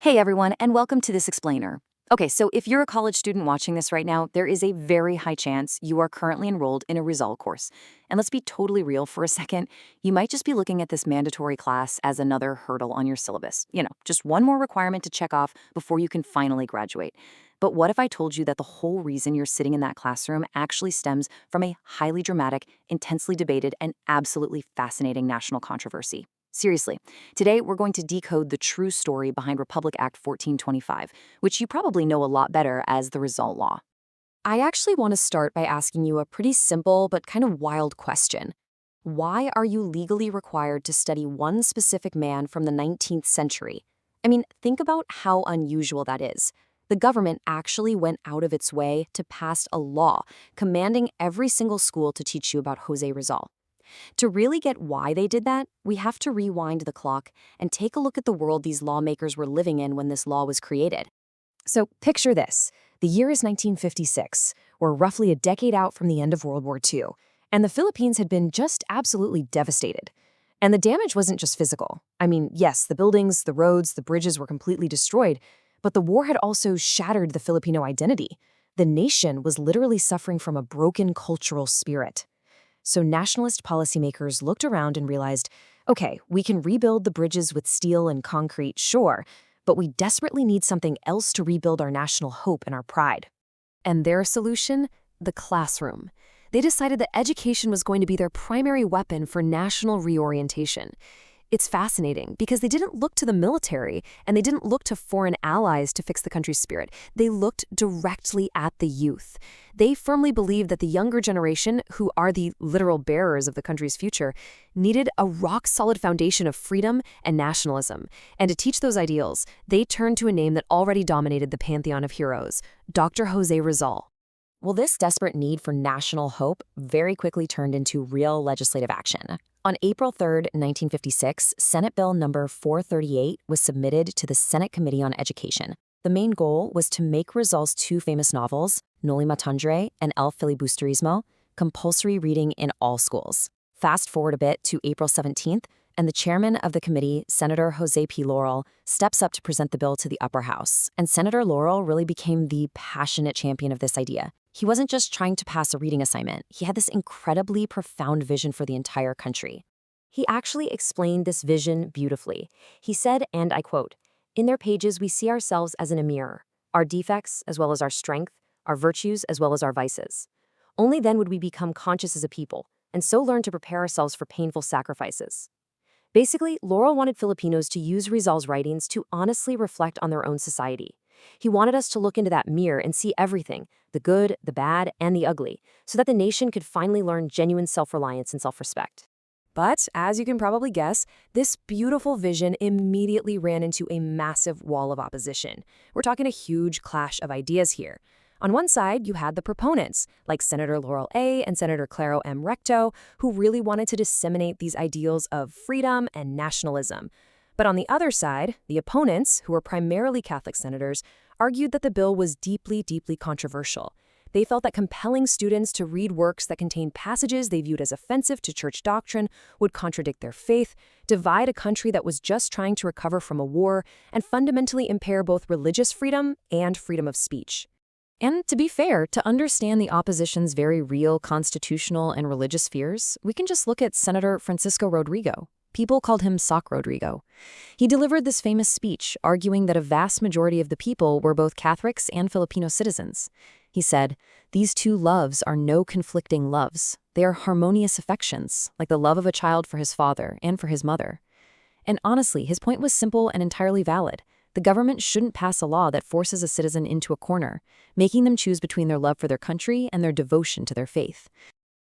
Hey everyone, and welcome to this explainer. Okay, so if you're a college student watching this right now, there is a very high chance you are currently enrolled in a Rizal course. And let's be totally real for a second, you might just be looking at this mandatory class as another hurdle on your syllabus. Just one more requirement to check off before you can finally graduate. But what if I told you that the whole reason you're sitting in that classroom actually stems from a highly dramatic, intensely debated, and absolutely fascinating national controversy? Seriously, today we're going to decode the true story behind Republic Act 1425, which you probably know a lot better as the Rizal Law. I actually want to start by asking you a pretty simple but kind of wild question. Why are you legally required to study one specific man from the 19th century? I mean, think about how unusual that is. The government actually went out of its way to pass a law commanding every single school to teach you about Jose Rizal. To really get why they did that, we have to rewind the clock and take a look at the world these lawmakers were living in when this law was created. So picture this. The year is 1956. We're roughly a decade out from the end of World War II, and the Philippines had been just absolutely devastated. And the damage wasn't just physical. I mean, yes, the buildings, the roads, the bridges were completely destroyed, but the war had also shattered the Filipino identity. The nation was literally suffering from a broken cultural spirit. So nationalist policymakers looked around and realized, okay, we can rebuild the bridges with steel and concrete, sure, but we desperately need something else to rebuild our national hope and our pride. And their solution? The classroom. They decided that education was going to be their primary weapon for national reorientation. It's fascinating because they didn't look to the military and they didn't look to foreign allies to fix the country's spirit. They looked directly at the youth. They firmly believed that the younger generation, who are the literal bearers of the country's future, needed a rock-solid foundation of freedom and nationalism. And to teach those ideals, they turned to a name that already dominated the pantheon of heroes, Dr. Jose Rizal. Well, this desperate need for national hope very quickly turned into real legislative action. On April 3, 1956, Senate Bill number 438 was submitted to the Senate Committee on Education. The main goal was to make Rizal's two famous novels, Noli Me Tangere and El Filibusterismo, compulsory reading in all schools. Fast forward a bit to April 17th, and the chairman of the committee, Senator Jose P. Laurel, steps up to present the bill to the upper house. And Senator Laurel really became the passionate champion of this idea. He wasn't just trying to pass a reading assignment. He had this incredibly profound vision for the entire country. He actually explained this vision beautifully. He said, and I quote, "In their pages we see ourselves as in a mirror, our defects as well as our strength, our virtues as well as our vices. Only then would we become conscious as a people, and so learn to prepare ourselves for painful sacrifices." Basically, Laurel wanted Filipinos to use Rizal's writings to honestly reflect on their own society. He wanted us to look into that mirror and see everything, the good, the bad, and the ugly, so that the nation could finally learn genuine self-reliance and self-respect. But, as you can probably guess, this beautiful vision immediately ran into a massive wall of opposition. We're talking a huge clash of ideas here. On one side, you had the proponents, like Senator Laurel A. and Senator Claro M. Recto, who really wanted to disseminate these ideals of freedom and nationalism. But on the other side, the opponents, who were primarily Catholic senators, argued that the bill was deeply, deeply controversial. They felt that compelling students to read works that contained passages they viewed as offensive to church doctrine would contradict their faith, divide a country that was just trying to recover from a war, and fundamentally impair both religious freedom and freedom of speech. And to be fair, to understand the opposition's very real constitutional and religious fears, we can just look at Senator Francisco Rodrigo. People called him Sock Rodrigo. He delivered this famous speech arguing that a vast majority of the people were both Catholics and Filipino citizens. He said, "These two loves are no conflicting loves. They are harmonious affections, like the love of a child for his father and for his mother." And honestly, his point was simple and entirely valid. The government shouldn't pass a law that forces a citizen into a corner, making them choose between their love for their country and their devotion to their faith.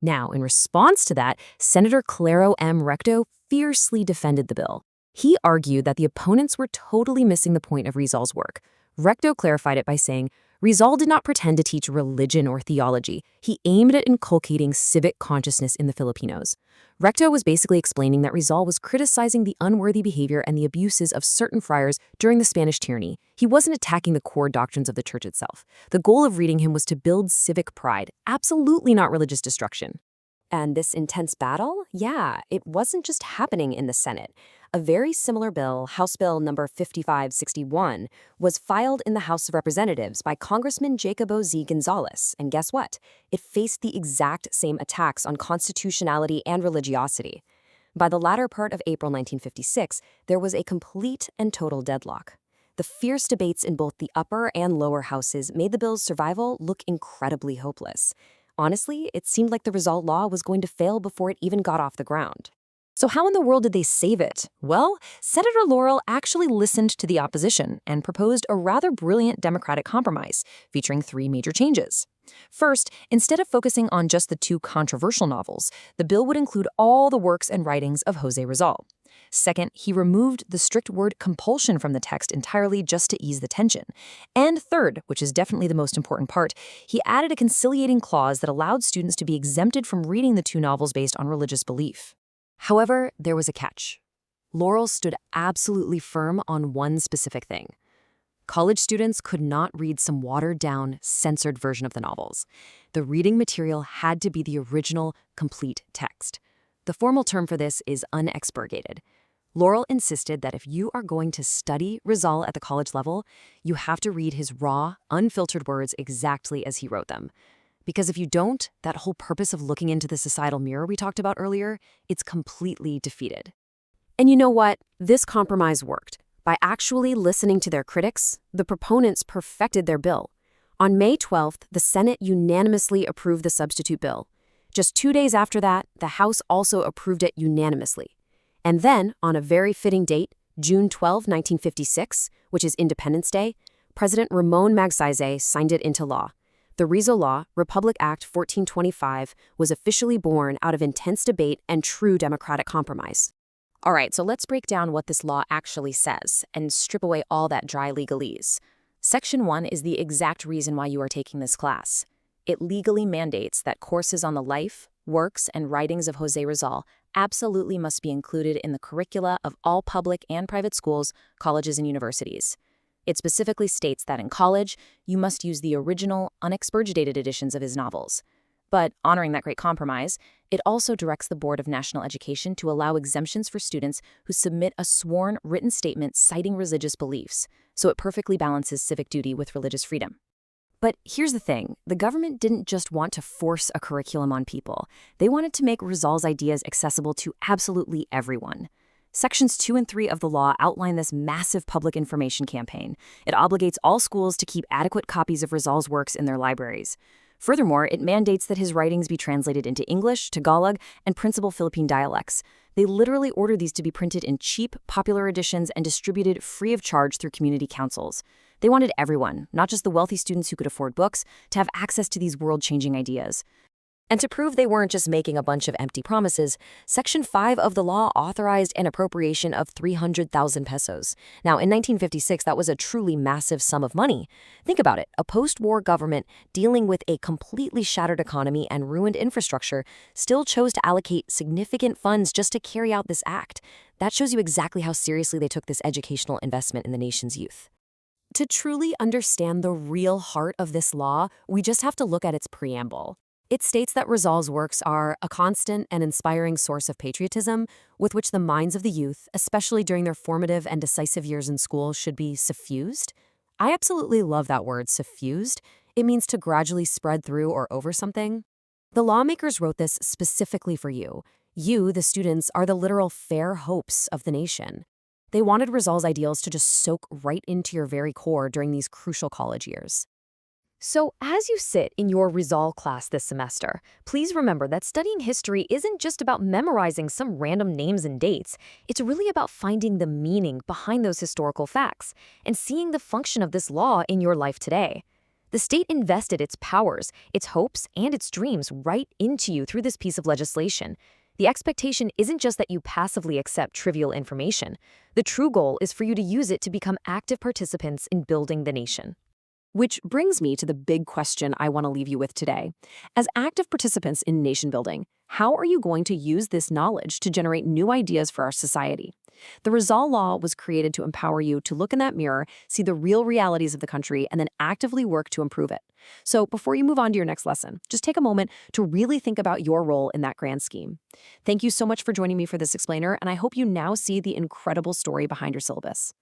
Now, in response to that, Senator Claro M. Recto fiercely defended the bill. He argued that the opponents were totally missing the point of Rizal's work. Recto clarified it by saying, Rizal did not pretend to teach religion or theology. He aimed at inculcating civic consciousness in the Filipinos. Recto was basically explaining that Rizal was criticizing the unworthy behavior and the abuses of certain friars during the Spanish tyranny. He wasn't attacking the core doctrines of the church itself. The goal of reading him was to build civic pride, absolutely not religious destruction. And this intense battle, yeah, it wasn't just happening in the Senate. A very similar bill, House Bill number 5561, was filed in the House of Representatives by Congressman Jacob O.Z. Gonzalez. And guess what? It faced the exact same attacks on constitutionality and religiosity. By the latter part of April 1956, there was a complete and total deadlock. The fierce debates in both the upper and lower houses made the bill's survival look incredibly hopeless. Honestly, it seemed like the Rizal Law was going to fail before it even got off the ground. So how in the world did they save it? Well, Senator Laurel actually listened to the opposition and proposed a rather brilliant Democratic compromise, featuring 3 major changes. First, instead of focusing on just the 2 controversial novels, the bill would include all the works and writings of Jose Rizal. Second, he removed the strict word compulsion from the text entirely just to ease the tension. And third, which is definitely the most important part, he added a conciliating clause that allowed students to be exempted from reading the 2 novels based on religious belief. However, there was a catch. Laurel stood absolutely firm on one specific thing. College students could not read some watered-down, censored version of the novels. The reading material had to be the original, complete text. The formal term for this is unexpurgated. Laurel insisted that if you are going to study Rizal at the college level, you have to read his raw, unfiltered words exactly as he wrote them. Because if you don't, that whole purpose of looking into the societal mirror we talked about earlier, it's completely defeated. And you know what? This compromise worked. By actually listening to their critics, the proponents perfected their bill. On May 12th, the Senate unanimously approved the substitute bill. Just 2 days after that, the House also approved it unanimously. And then, on a very fitting date, June 12, 1956, which is Independence Day, President Ramon Magsaysay signed it into law. The Rizal Law, Republic Act 1425, was officially born out of intense debate and true democratic compromise. All right, so let's break down what this law actually says and strip away all that dry legalese. Section 1 is the exact reason why you are taking this class. It legally mandates that courses on the life, works, and writings of Jose Rizal absolutely must be included in the curricula of all public and private schools, colleges, and universities. It specifically states that in college, you must use the original, unexpurgated editions of his novels. But, honoring that great compromise, it also directs the Board of National Education to allow exemptions for students who submit a sworn written statement citing religious beliefs, so it perfectly balances civic duty with religious freedom. But here's the thing, the government didn't just want to force a curriculum on people. They wanted to make Rizal's ideas accessible to absolutely everyone. Sections 2 and 3 of the law outline this massive public information campaign. It obligates all schools to keep adequate copies of Rizal's works in their libraries. Furthermore, it mandates that his writings be translated into English, Tagalog, and principal Philippine dialects. They literally order these to be printed in cheap, popular editions and distributed free of charge through community councils. They wanted everyone, not just the wealthy students who could afford books, to have access to these world-changing ideas. And to prove they weren't just making a bunch of empty promises, Section 5 of the law authorized an appropriation of 300,000 pesos. Now, in 1956, that was a truly massive sum of money. Think about it. A post-war government dealing with a completely shattered economy and ruined infrastructure still chose to allocate significant funds just to carry out this act. That shows you exactly how seriously they took this educational investment in the nation's youth. To truly understand the real heart of this law, we just have to look at its preamble. It states that Rizal's works are a constant and inspiring source of patriotism with which the minds of the youth, especially during their formative and decisive years in school, should be suffused. I absolutely love that word, suffused. It means to gradually spread through or over something. The lawmakers wrote this specifically for you. You, the students, are the literal fair hopes of the nation. They wanted Rizal's ideals to just soak right into your very core during these crucial college years. So, as you sit in your Rizal class this semester, please remember that studying history isn't just about memorizing some random names and dates. It's really about finding the meaning behind those historical facts and seeing the function of this law in your life today. The state invested its powers, its hopes, and its dreams right into you through this piece of legislation. The expectation isn't just that you passively accept trivial information. The true goal is for you to use it to become active participants in building the nation. Which brings me to the big question I want to leave you with today. As active participants in nation building, how are you going to use this knowledge to generate new ideas for our society? The Rizal Law was created to empower you to look in that mirror, see the real realities of the country, and then actively work to improve it. So before you move on to your next lesson, just take a moment to really think about your role in that grand scheme. Thank you so much for joining me for this explainer, and I hope you now see the incredible story behind your syllabus.